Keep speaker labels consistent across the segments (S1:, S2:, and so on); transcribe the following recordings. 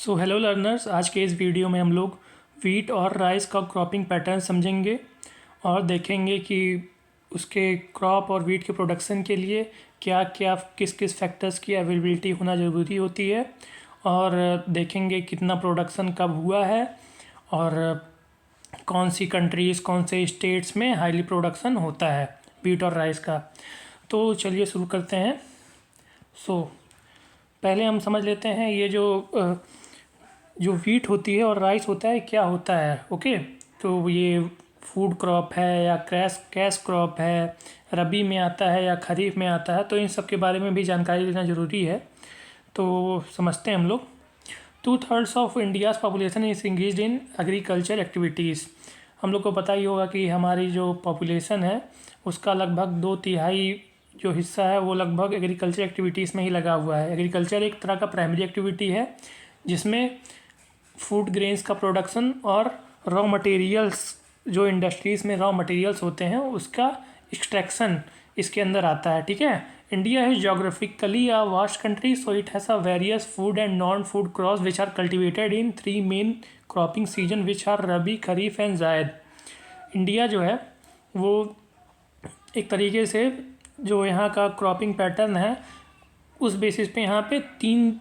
S1: So hello learners, आज के इस वीडियो में हम लोग वीट और राइस का क्रॉपिंग पैटर्न समझेंगे और देखेंगे कि उसके क्रॉप और वीट के प्रोडक्शन के लिए क्या क्या किस किस फैक्टर्स की अवेलेबिलिटी होना ज़रूरी होती है और देखेंगे कितना प्रोडक्शन कब हुआ है और कौन सी कंट्रीज़ कौन से स्टेट्स में हाईली प्रोडक्शन होता है वीट और राइस का। तो चलिए शुरू करते हैं। पहले हम समझ लेते हैं ये जो वीट होती है और राइस होता है क्या होता है। ओके, तो ये फूड क्रॉप है या कैश क्रॉप है, रबी में आता है या खरीफ में आता है, तो इन सब के बारे में भी जानकारी लेना ज़रूरी है। तो समझते हैं हम लोग। 2/3 of India's population is engaged in agriculture activities. हम लोग को पता ही होगा कि हमारी जो पॉपुलेशन है उसका लगभग 2/3 जो हिस्सा है वो लगभग एग्रीकल्चर एक्टिविटीज़ में ही लगा हुआ है। एग्रीकल्चर एक तरह का प्राइमरी एक्टिविटी है जिसमें फूड ग्रेन्स का प्रोडक्शन और रॉ मटेरियल्स, जो इंडस्ट्रीज़ में रॉ मटेरियल्स होते हैं उसका एक्सट्रैक्शन इसके अंदर आता है। ठीक है, इंडिया है geographically a vast country, so it has a various food and non food crops which are cultivated in 3 main cropping season which are rabi, kharif and zaid. India जो है वो एक तरीके से जो यहाँ का क्रॉपिंग पैटर्न है उस बेसिस पे यहाँ पे 3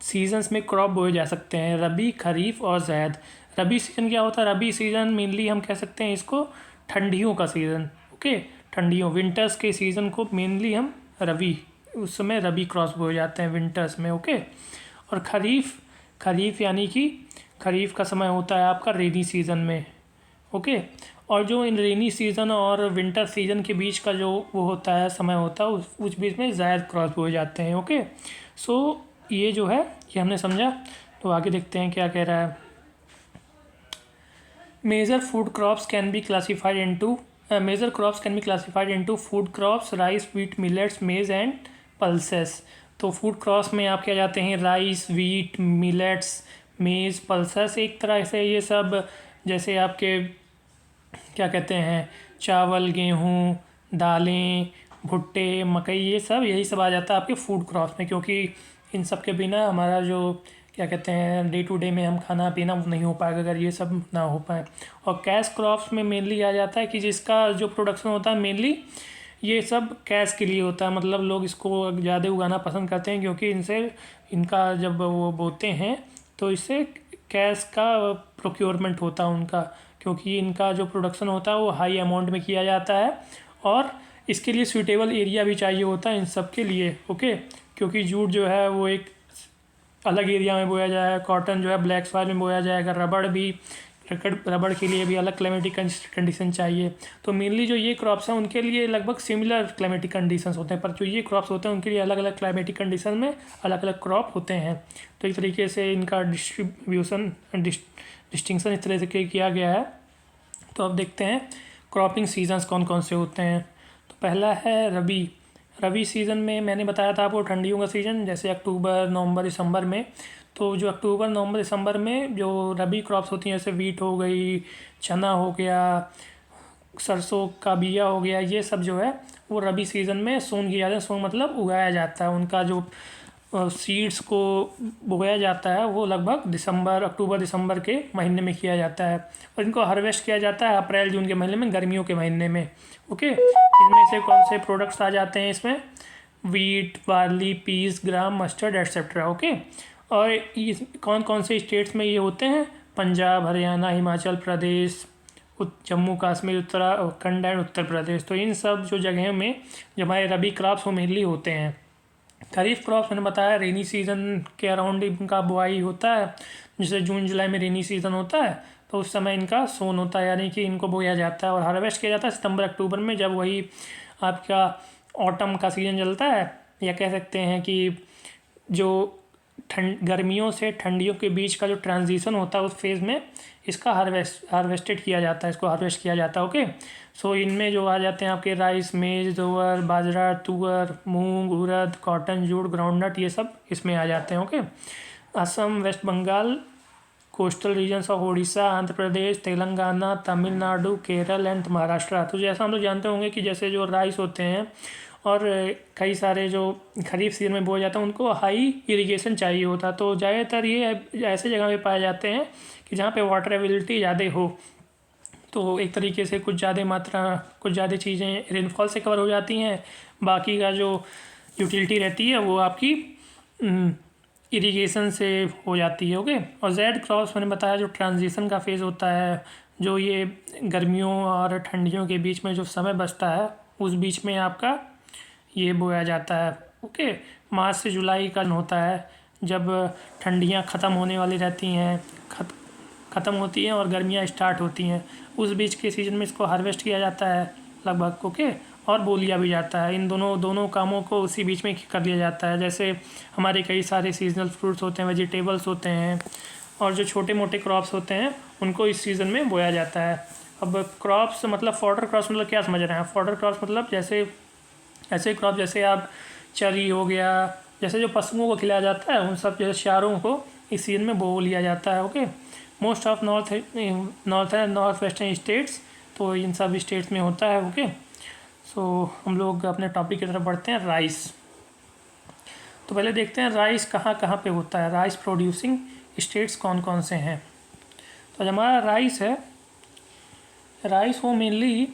S1: सीजन्स में क्रॉप बोए जा सकते हैं, रबी, खरीफ और जायद। रबी सीज़न क्या होता है? रबी सीज़न मेनली हम कह सकते हैं इसको ठंडियों का सीज़न। ओके, ठंडियों विंटर्स के सीज़न को मेनली हम रबी, उस समय रबी क्रॉप बोए जाते हैं विंटर्स में। ओके, और खरीफ यानी कि खरीफ का समय होता है आपका रेनी सीज़न में। ओके, और जो इन रेनी सीज़न और विंटर सीज़न के बीच का जो वो होता है समय होता है उस बीच में जायद क्रॉप बोए जाते हैं। ओके, सो ये जो है ये हमने समझा। तो आगे देखते हैं क्या कह रहा है। Major crops can be classified into food crops, rice, wheat, millets, maize and pulses. तो फूड क्रॉप्स में आप क्या जाते हैं? Rice, wheat, millets, maize, pulses. एक तरह से ये सब जैसे आपके क्या कहते हैं, चावल, गेहूँ, दालें, भुट्टे, मकई, ये सब यही सब आ जाता है आपके फूड क्रॉप्स में, क्योंकि इन सब के बिना हमारा जो क्या कहते हैं डे टू डे में हम खाना पीना वो नहीं हो पाएगा अगर ये सब ना हो पाए। और कैश क्रॉप्स में मेनली आ जाता है कि जिसका जो प्रोडक्शन होता है मेनली ये सब कैश के लिए होता है, मतलब लोग इसको ज़्यादा उगाना पसंद करते हैं क्योंकि इनका जब वो बोते हैं तो इससे कैश का प्रोक्योरमेंट होता है उनका, क्योंकि इनका जो प्रोडक्शन होता है वो हाई अमाउंट में किया जाता है और इसके लिए सूटेबल एरिया भी चाहिए होता है इन सब के लिए। ओके, क्योंकि जूट जो है वो एक अलग एरिया में बोया जाएगा, कॉटन जो है ब्लैक सॉइल में बोया जाएगा, रबड़ के लिए भी अलग क्लाइमेटिक कंडीशन चाहिए। तो मेनली जो ये क्रॉप्स हैं उनके लिए लगभग सिमिलर क्लाइमेटिक कंडीशंस होते हैं, पर जो ये क्रॉप्स होते हैं उनके लिए अलग अलग क्लाइमेटिक कंडीशन में अलग अलग क्रॉप होते हैं। तो एक तरीके से इनका डिस्टिंक्शन इस तरह से किया गया है। तो अब देखते हैं क्रॉपिंग सीजन्स कौन कौन से होते हैं। तो पहला है रबी सीज़न में मैंने बताया था आपको ठंडियों का सीज़न, जैसे अक्टूबर, नवंबर, दिसंबर में। तो जो अक्टूबर, नवंबर, दिसंबर में जो रबी क्रॉप्स होती हैं जैसे वीट हो गई, चना हो गया, सरसों का बिया हो गया, ये सब जो है वो रबी सीज़न में सोन किया जाता है। सोन मतलब उगाया जाता है, उनका जो सीड्स को बोया जाता है वो लगभग अक्टूबर दिसंबर के महीने में किया जाता है और इनको हार्वेस्ट किया जाता है अप्रैल जून के महीने में, गर्मियों के महीने में। ओके, इनमें से कौन से प्रोडक्ट्स आ जाते हैं इसमें? वीट, बार्ली, पीस, ग्राम, मस्टर्ड एट्सेट्रा। ओके, और कौन कौन से स्टेट्स में ये होते हैं? पंजाब, हरियाणा, हिमाचल प्रदेश, जम्मू कश्मीर, उत्तराखंड एंड उत्तर प्रदेश। तो इन सब जो जगहों में जो हमारे रबी क्रॉप्स वो मेनली होते हैं। खरीफ क्रॉप्स मैंने बताया रेनी सीज़न के अराउंड इनका बुआई होता है, जैसे जून जुलाई में रेनी सीज़न होता है तो उस समय इनका सोन होता है, यानी कि इनको बोया जाता है और हार्वेस्ट किया जाता है सितंबर अक्टूबर में, जब वही आपका ऑटम का सीज़न चलता है, या कह सकते हैं कि जो गर्मियों से ठंडियों के बीच का जो ट्रांजिशन होता है उस फेज़ में इसका हार्वेस्टेड किया जाता है, इसको हार्वेस्ट किया जाता है। ओके, सो इनमें जो आ जाते हैं आपके राइस, मेज, jowar, bajra, tuar, moong, urad, cotton, jute, groundnut, ये सब इसमें आ जाते हैं। Okay, Assam, West Bengal, coastal regions of Orissa, Andhra Pradesh, Telangana, Tamil Nadu, Kerala and Maharashtra. तो जैसा हम लोग जानते होंगे कि जैसे जो राइस होते हैं और कई सारे जो खरीफ सीजन में बोए जाते हैं उनको हाई इरिगेशन चाहिए होता है। तो ज़्यादातर ये ऐसे जगह पे पाए जाते हैं कि जहाँ पे वाटर अवेलेबिलिटी ज़्यादा हो। तो एक तरीके से कुछ ज़्यादा चीज़ें रेनफॉल से कवर हो जाती हैं, बाकी का जो यूटिलिटी रहती है वो आपकी इरिगेशन से हो जाती है। ओके। और जेड क्रॉप्स मैंने बताया जो ट्रांजिशन का फेज़ होता है, जो ये गर्मियों और ठंडियों के बीच में जो समय बचता है उस बीच में आपका ये बोया जाता है। ओके। मार्च से जुलाई का होता है जब ठंडियाँ ख़त्म होने वाली रहती हैं, ख़त्म होती हैं और गर्मियाँ स्टार्ट होती हैं, उस बीच के सीज़न में इसको हार्वेस्ट किया जाता है लगभग। ओके। और बो लिया भी जाता है। इन दोनों कामों को उसी बीच में कर लिया जाता है। जैसे हमारे कई सारे सीजनल फ्रूट्स होते हैं, वेजिटेबल्स होते हैं और जो छोटे मोटे क्रॉप्स होते हैं उनको इस सीज़न में बोया जाता है। अब क्रॉप्स मतलब फॉडर क्रॉप्स मतलब क्या समझ रहे हैं? फॉडर क्रॉप्स मतलब जैसे ऐसे क्रॉप जैसे आप चरी हो गया, जैसे जो पशुओं को खिलाया जाता है उन सब जैसे चारों को इस सीजन में बो लिया जाता है। Okay. Most of north western states, तो इन सब स्टेट्स में होता है। ओके। सो हम लोग अपने टॉपिक की तरफ बढ़ते हैं, राइस। तो पहले देखते हैं राइस कहाँ कहाँ पे होता है, राइस प्रोड्यूसिंग स्टेट्स कौन कौन से हैं। तो जो हमारा राइस है, राइस वो मेनली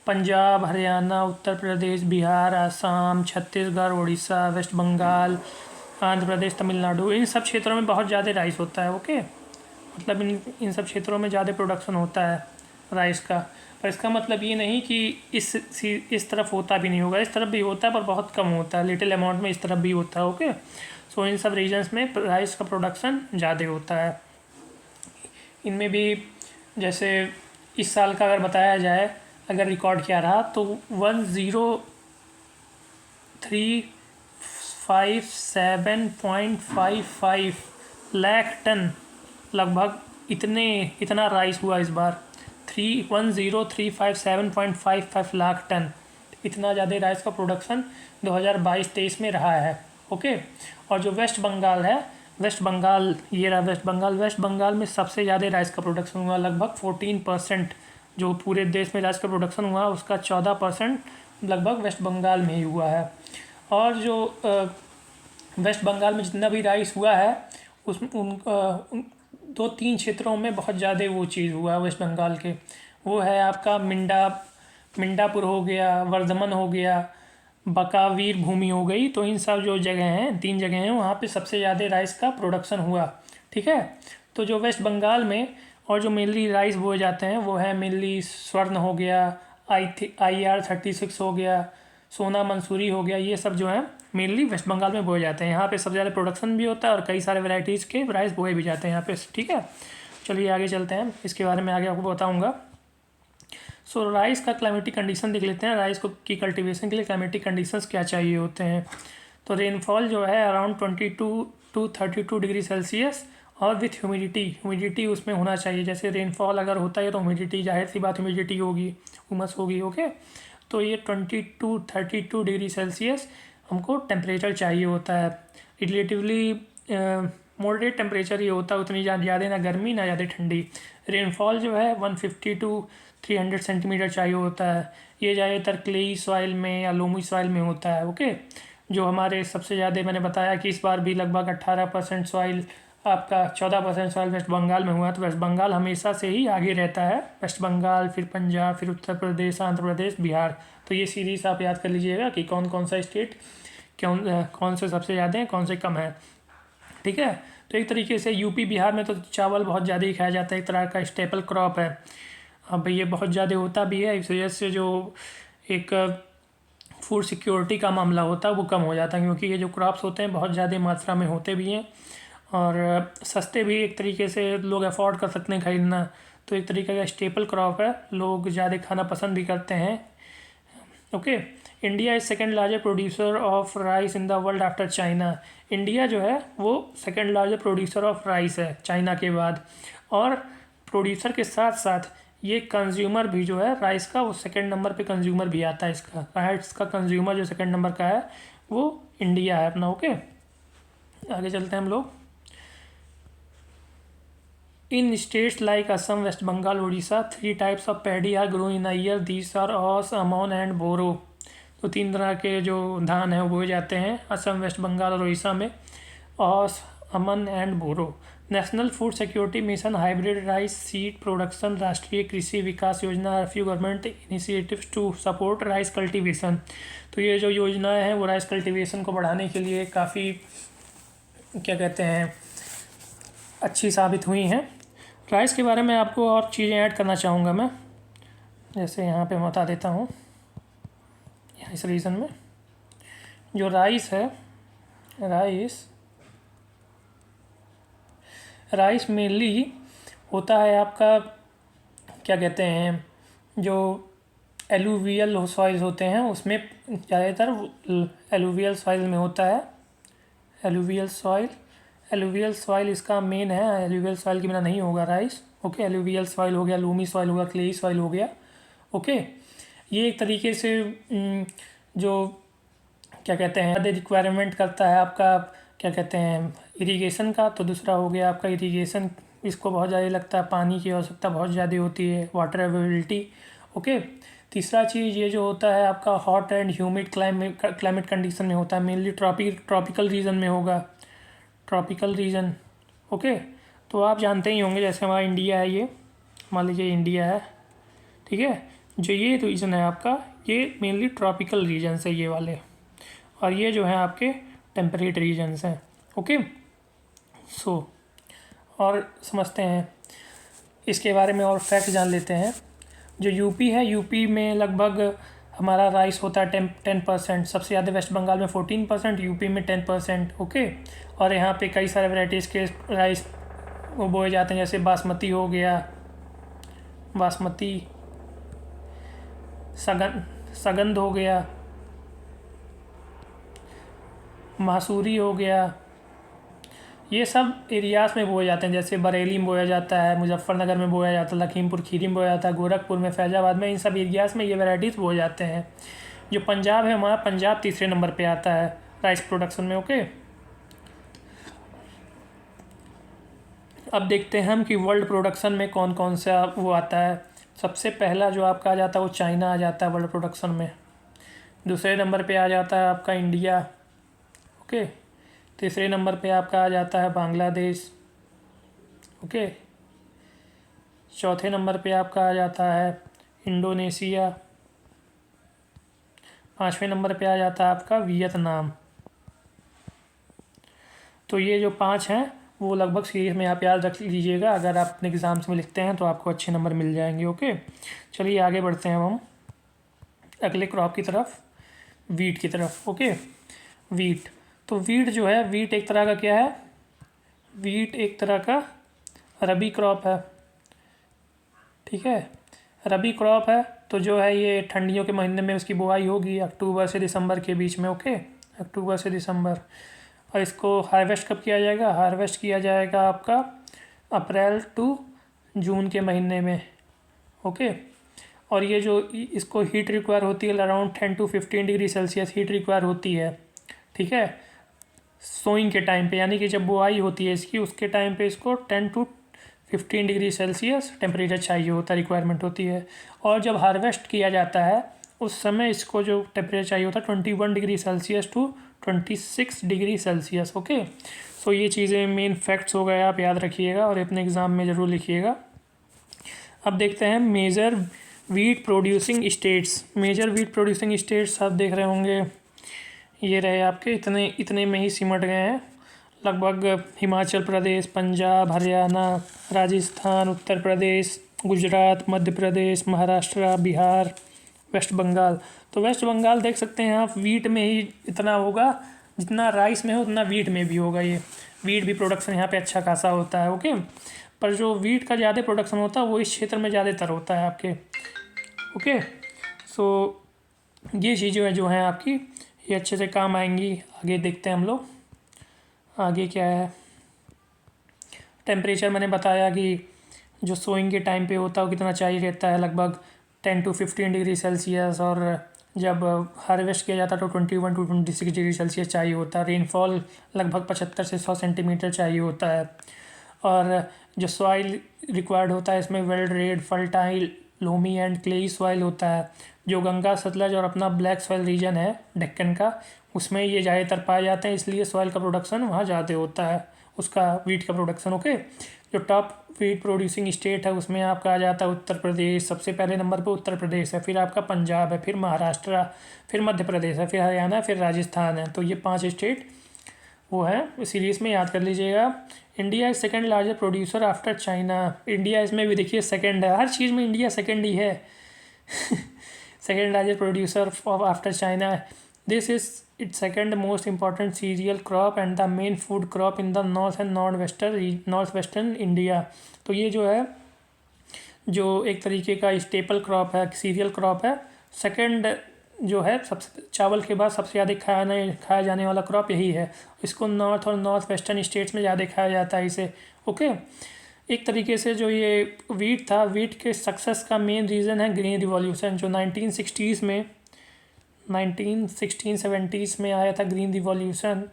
S1: पंजाब, हरियाणा, उत्तर प्रदेश, बिहार, आसाम, छत्तीसगढ़, उड़ीसा, वेस्ट बंगाल, आंध्र प्रदेश, तमिलनाडु, इन सब क्षेत्रों में बहुत ज़्यादा राइस होता है। ओके। मतलब इन सब क्षेत्रों में ज़्यादा प्रोडक्शन होता है राइस का। पर इसका मतलब ये नहीं कि इस तरफ होता भी नहीं होगा, इस तरफ भी होता है पर बहुत कम होता है, लिटिल अमाउंट में इस तरफ भी होता है। ओके। सो इन सब रीजन्स में राइस का प्रोडक्शन ज़्यादा होता है। इनमें भी जैसे इस साल का अगर बताया जाए, अगर रिकॉर्ड किया रहा तो 10357.55 लाख टन लगभग इतना राइस हुआ इस बार। 10357.55 लाख टन, इतना ज़्यादा राइस का प्रोडक्शन 2022-23 में रहा है। ओके। और जो वेस्ट बंगाल है, वेस्ट बंगाल वेस्ट बंगाल में सबसे ज़्यादा राइस का प्रोडक्शन हुआ, लगभग 14%। जो पूरे देश में राइस का प्रोडक्शन हुआ उसका 14% लगभग वेस्ट बंगाल में ही हुआ है। और जो वेस्ट बंगाल में जितना भी राइस हुआ है उस 2-3 क्षेत्रों में बहुत ज़्यादा वो चीज़ हुआ वेस्ट बंगाल के। वो है आपका मिंडापुर हो गया, वर्धमन हो गया, बकावीर भूमि हो गई। तो इन सब जो जगह हैं, 3 जगह हैं, वहाँ पे सबसे ज़्यादा राइस का प्रोडक्शन हुआ। ठीक है। तो जो वेस्ट बंगाल में और जो मेनली राइस बोए जाते हैं वो है मेनली स्वर्ण हो गया, IR36 हो गया, सोना मंसूरी हो गया, ये सब जो है मेनली वेस्ट बंगाल में बोए जाते हैं। यहाँ पे सबसे ज़्यादा प्रोडक्शन भी होता है और कई सारे वैरायटीज़ के राइस बोए भी जाते हैं यहाँ पे। ठीक है। चलिए आगे चलते हैं, इसके बारे में आगे आपको बताऊँगा। सो राइस का क्लाइमेटिक कंडीशन देख लेते हैं। राइस को की कल्टीवेशन के लिए क्लाइमेटिक कंडीशंस क्या चाहिए होते हैं। तो रेनफॉल जो है अराउंड 22 to 32 डिग्री सेल्सियस और विथ ह्यूमिडिटी उसमें होना चाहिए। जैसे रेनफॉल अगर होता है तो ह्यूमिडिटी, जाहिर सी बात ह्यूमिडिटी होगी, उमस होगी। ओके। तो ये 22-32 डिग्री सेल्सियस हमको टेम्परेचर चाहिए होता है। रिलेटिवली मॉडरेट टेम्परेचर ये होता है, उतनी ज़्यादा ना गर्मी ना ज़्यादा ठंडी। रेनफॉल जो है 150 to 300 सेंटीमीटर चाहिए होता है। ये ज़्यादातर क्लेई सॉइल में या लोमी सॉइल में होता है। ओके। जो हमारे सबसे ज़्यादा मैंने बताया कि इस बार भी लगभग 18% सॉइल, आपका 14% सॉइल वेस्ट बंगाल में हुआ। तो वेस्ट बंगाल हमेशा से ही आगे रहता है, वेस्ट बंगाल, फिर पंजाब, फिर उत्तर प्रदेश, आंध्र प्रदेश, बिहार। तो ये सीरीज़ आप याद कर लीजिएगा कि कौन कौन सा स्टेट कौन से सबसे ज़्यादा हैं, कौन से कम है। ठीक है। तो एक तरीके से यूपी बिहार में तो चावल बहुत ज़्यादा ही खाया जाता है, एक तरह का स्टेपल क्रॉप है। अब ये बहुत ज़्यादा होता भी है, इस वजह से जो एक फूड सिक्योरिटी का मामला होता है वो कम हो जाता है, क्योंकि ये जो क्रॉप्स होते हैं बहुत ज़्यादा मात्रा में होते भी हैं और सस्ते भी, एक तरीके से लोग अफोर्ड कर सकते हैं खरीदना। तो एक तरीके का स्टेपल क्रॉप है, लोग ज़्यादा खाना पसंद भी करते हैं। Okay. India is second largest producer of rice in the world after China. India जो है वो second largest producer of rice है चाइना के बाद। और प्रोड्यूसर के साथ साथ ये कंज्यूमर भी जो है राइस का, वो सेकंड नंबर पे कंज्यूमर भी आता है इसका। राइस का कंज्यूमर जो सेकंड नंबर का है वो इंडिया है अपना। ओके। आगे चलते हैं हम लोग। In states like Assam, West Bengal, Orissa, 3 types of paddy are grow in a year. These are aus, aman and boro. तो 3 तरह के जो धान हैं वो बोए जाते हैं असम, वेस्ट बंगाल और उड़ीसा में। और aman and boro. National food security Mission, hybrid rice seed production, Rashtriya Krishi Vikas Yojana, few government initiatives to support rice cultivation. तो ये जो योजनाएं हैं वो राइस कल्टीवेशन को बढ़ाने के लिए काफ़ी क्या कहते हैं अच्छी साबित हुई हैं। राइस के बारे में आपको और चीज़ें ऐड करना चाहूँगा मैं, जैसे यहाँ पे मैं बता देता हूँ। इस रीज़न में जो राइस है, राइस मेनली होता है आपका क्या कहते हैं जो एलुवियल सॉइल होते हैं उसमें ज़्यादातर एलुवियल सॉइल में होता है। एलुवियल सॉइल इसका मेन है। एलुवियल सॉइल के बिना नहीं होगा राइस। ओके, एलुवियल सॉइल हो गया, लूमी सॉइल हो गया, क्लेई सॉइल हो गया। ओके, ये एक तरीके से जो क्या कहते हैं रिक्वायरमेंट करता है आपका क्या कहते हैं इरिगेशन का। तो दूसरा हो गया आपका इरिगेशन, इसको बहुत ज़्यादा लगता है, पानी की आवश्यकता बहुत ज़्यादा होती है, वाटर अवेलेबिलिटी। ओके, तीसरा चीज़ ये जो होता है आपका hot and humid climate condition में होता है, मेनली ट्रॉपिकल रीजन में होगा, ट्रॉपिकल रीजन। ओके, तो आप जानते ही होंगे जैसे हमारा इंडिया है, ये मान लीजिए इंडिया है, ठीक है। जो ये रीजन है आपका ये मेनली ट्रॉपिकल रीजन्स है ये वाले, और ये जो है आपके टेम्परेट रीजन्स हैं। ओके, और समझते हैं इसके बारे में और फैक्ट जान लेते हैं। जो यूपी है, यूपी में लगभग हमारा राइस होता है 10%, सबसे ज़्यादा वेस्ट बंगाल में 14%, यूपी में 10%। ओके, और यहाँ पे कई सारे वैराइटीज़ के राइस वो बोए जाते हैं, जैसे बासमती हो गया, सगंध हो गया, मासूरी हो गया। ये सब एरियाज़ में बोए जाते हैं, जैसे बरेली में बोया जाता है, मुजफ्फरनगर में बोया जाता है, लखीमपुर खीरी में बोया जाता है, गोरखपुर में, फैजाबाद में, इन सब एरियाज़ में ये वैराइटीज़ बोए जाते हैं। जो पंजाब है हमारा, पंजाब तीसरे नंबर पे आता है राइस प्रोडक्शन में। ओके, अब देखते हैं हम कि वर्ल्ड प्रोडक्शन में कौन कौन सा वो आता है। सबसे पहला जो आपका आ जाता है वो चाइना आ जाता है वर्ल्ड प्रोडक्शन में। दूसरे नंबर पे आ जाता है आपका इंडिया। ओके, तीसरे नंबर पे आपका आ जाता है बांग्लादेश। ओके, चौथे नंबर पे आपका आ जाता है इंडोनेशिया। पाँचवें नंबर पे आ जाता है आपका वियतनाम। तो ये जो 5 हैं वो लगभग सीरीज में आप याद रख लीजिएगा, अगर आप अपने एग्ज़ाम्स में लिखते हैं तो आपको अच्छे नंबर मिल जाएंगे। ओके, चलिए आगे बढ़ते हैं हम अगले क्रॉप की तरफ, वीट की तरफ। Okay, wheat. तो वीट जो है, वीट एक तरह का क्या है, वीट एक तरह का रबी क्रॉप है। ठीक है, रबी क्रॉप है। तो जो है ये ठंडियों के महीने में उसकी बुआई होगी, अक्टूबर से दिसंबर के बीच में। ओके, अक्टूबर से दिसंबर। और इसको हार्वेस्ट कब किया जाएगा, हार्वेस्ट किया जाएगा आपका अप्रैल टू जून के महीने में। ओके, और ये जो इसको हीट रिक्वायर होती है around 10 to 15 degree Celsius heat require होती है। ठीक है, सोइंग के टाइम पे, यानी कि जब बुआई होती है इसकी उसके टाइम पे इसको 10 to 15 डिग्री सेल्सियस टेम्परेचर चाहिए होता है, रिक्वायरमेंट होती है। और जब हार्वेस्ट किया जाता है उस समय इसको जो टेम्परेचर चाहिए होता है 21 degree Celsius to 26 degree Celsius. Okay, so ये चीज़ें मेन फैक्ट्स हो गए, आप याद रखिएगा और अपने एग्ज़ाम में ज़रूर लिखिएगा। अब देखते हैं major wheat producing states. Major wheat producing states आप देख रहे होंगे, ये रहे आपके, इतने में ही सिमट गए हैं लगभग। हिमाचल प्रदेश, पंजाब, हरियाणा, राजस्थान, उत्तर प्रदेश, गुजरात, मध्य प्रदेश, महाराष्ट्र, बिहार, वेस्ट बंगाल। तो वेस्ट बंगाल देख सकते हैं आप, वीट में ही इतना होगा, जितना राइस में हो उतना वीट में भी होगा। ये वीट भी प्रोडक्शन यहाँ पे अच्छा खासा होता है। ओके, पर जो वीट का ज़्यादा प्रोडक्शन होता है वो इस क्षेत्र में ज़्यादातर होता है आपके। ओके, सो ये चीज़ें जो हैं आपकी ये अच्छे से काम आएंगी। आगे देखते हैं हम लोग, आगे क्या है। टेम्परेचर मैंने बताया कि जो सोइंग के टाइम पे होता है वो कितना चाहिए रहता है, लगभग 10 to 15 डिग्री सेल्सियस, और जब हार्वेस्ट किया जाता है तो 21 to 26 डिग्री सेल्सियस चाहिए होता है। रेनफॉल लगभग 75 से 100 सेंटीमीटर चाहिए होता है। और जो सॉइल रिक्वायर्ड होता है इसमें well drained, fertile, loamy and clayey soil होता है। जो गंगा सतलज और अपना ब्लैक सॉइल रीजन है डेक्कन का, उसमें ये ज़्यादातर पाए जाते हैं, इसलिए सॉइल का प्रोडक्शन वहाँ ज़्यादा होता है, उसका वीट का प्रोडक्शन। ओके, जो टॉप वीट प्रोड्यूसिंग स्टेट है उसमें आपका आ जाता है उत्तर प्रदेश, सबसे पहले नंबर पे उत्तर प्रदेश है, फिर आपका पंजाब है, फिर महाराष्ट्र, फिर मध्य प्रदेश है, फिर हरियाणा है, फिर राजस्थान है। तो ये 5 स्टेट वो है, सीरीज़ में याद कर लीजिएगा। India is second largest producer after China. India इसमें भी देखिए सेकेंड है, हर चीज़ में इंडिया सेकेंड ही है। Second largest producer of after China. This is it's second most important cereal crop and the main food crop in the north and north western India. तो ये जो है, जो एक तरीके का स्टेपल क्रॉप है, सीरियल क्रॉप है, सेकेंड जो है सबसे, चावल के बाद सबसे ज़्यादा खाया जाने वाला क्रॉप यही है। इसको नॉर्थ और नॉर्थ वेस्टर्न स्टेट्स में ज़्यादा खाया जाता है इसे। ओके, एक तरीके से जो ये वीट था, वीट के सक्सेस का मेन रीज़न है ग्रीन रिवॉल्यूशन, जो 1960s में 1970s में आया था green revolution.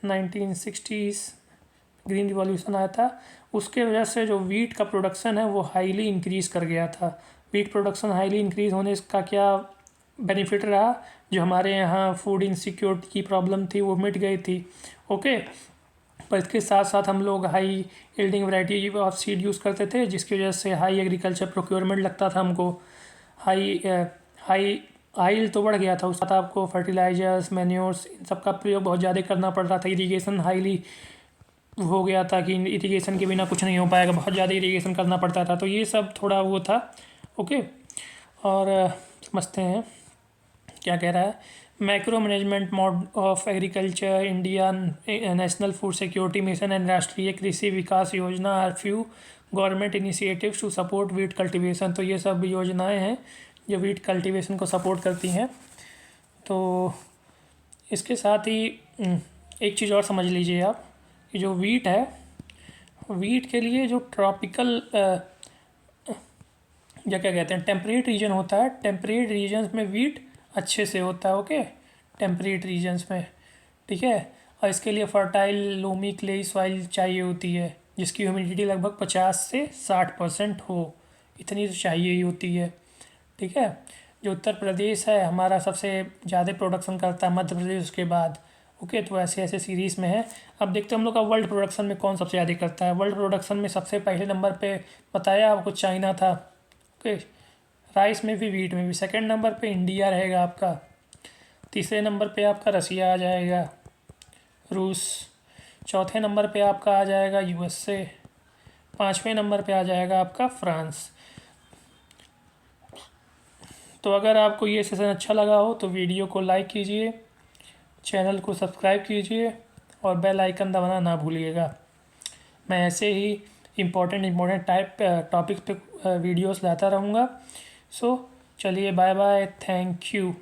S1: 1960s green revolution आया था, उसके वजह से जो वीट का प्रोडक्शन है वो हाईली इंक्रीज़ कर गया था। वीट प्रोडक्शन हाईली इंक्रीज़ होने का क्या बेनिफिट रहा, जो हमारे यहाँ फूड इनसिक्योरिटी की प्रॉब्लम थी वो मिट गई थी। ओके, पर इसके साथ साथ हम लोग high yielding variety of seed use करते थे, जिसकी वजह से हाई एग्रीकल्चर प्रोक्योरमेंट लगता था हमको। हाई हाई आइल तो बढ़ गया था, उसके साथ आपको फर्टिलाइजर्स, मैन्योर्स, इन सब का प्रयोग बहुत ज़्यादा करना पड़ रहा था। इरीगेशन हाईली हो गया था कि इरीगेशन के बिना कुछ नहीं हो पाएगा, बहुत ज़्यादा इरीगेशन करना पड़ता था। तो ये सब थोड़ा वो था। ओके, और समझते हैं क्या कह रहा है। Macro management mode of agriculture, India national food security mission and Rashtriya Krishi Vikas Yojana are few government initiatives to support wheat cultivation. तो ये सब योजनाएं हैं जो वीट कल्टीवेशन को सपोर्ट करती हैं। तो इसके साथ ही एक चीज़ और समझ लीजिए आप कि जो वीट है, वीट के लिए जो ट्रॉपिकल या क्या कहते हैं टेम्परेट रीजन होता है, टेम्परेट रीजन्स में वीट अच्छे से होता है। ओके, टेम्परेट रीजन्स में, ठीक है। और इसके लिए फर्टाइल लोमी क्लेई सॉइल चाहिए होती है, जिसकी ह्यूमिडिटी लगभग 50 से 60% हो, इतनी तो चाहिए ही होती है, ठीक है। जो उत्तर प्रदेश है हमारा सबसे ज़्यादा प्रोडक्शन करता है, मध्य प्रदेश उसके बाद। ओके, तो ऐसे ऐसे सीरीज़ में है। अब देखते हैं हम लोग का वर्ल्ड प्रोडक्शन में कौन सबसे ज़्यादा करता है। वर्ल्ड प्रोडक्शन में सबसे पहले नंबर पे बताया आपको चाइना था। ओके, राइस में भी, वीट में भी। सेकंड नंबर पे इंडिया रहेगा आपका। तीसरे नंबर पे आपका रसिया आ जाएगा, रूस। चौथे नंबर पे आपका आ जाएगा यूएसए। पाँचवें नंबर पे आ जाएगा आपका फ्रांस। तो अगर आपको ये सेशन अच्छा लगा हो तो वीडियो को लाइक कीजिए, चैनल को सब्सक्राइब कीजिए और बेल आइकन दबाना ना भूलिएगा। मैं ऐसे ही इम्पोर्टेंट टाइप टॉपिक्स पे वीडियोस लाता रहूँगा। सो चलिए, बाय बाय, थैंक यू।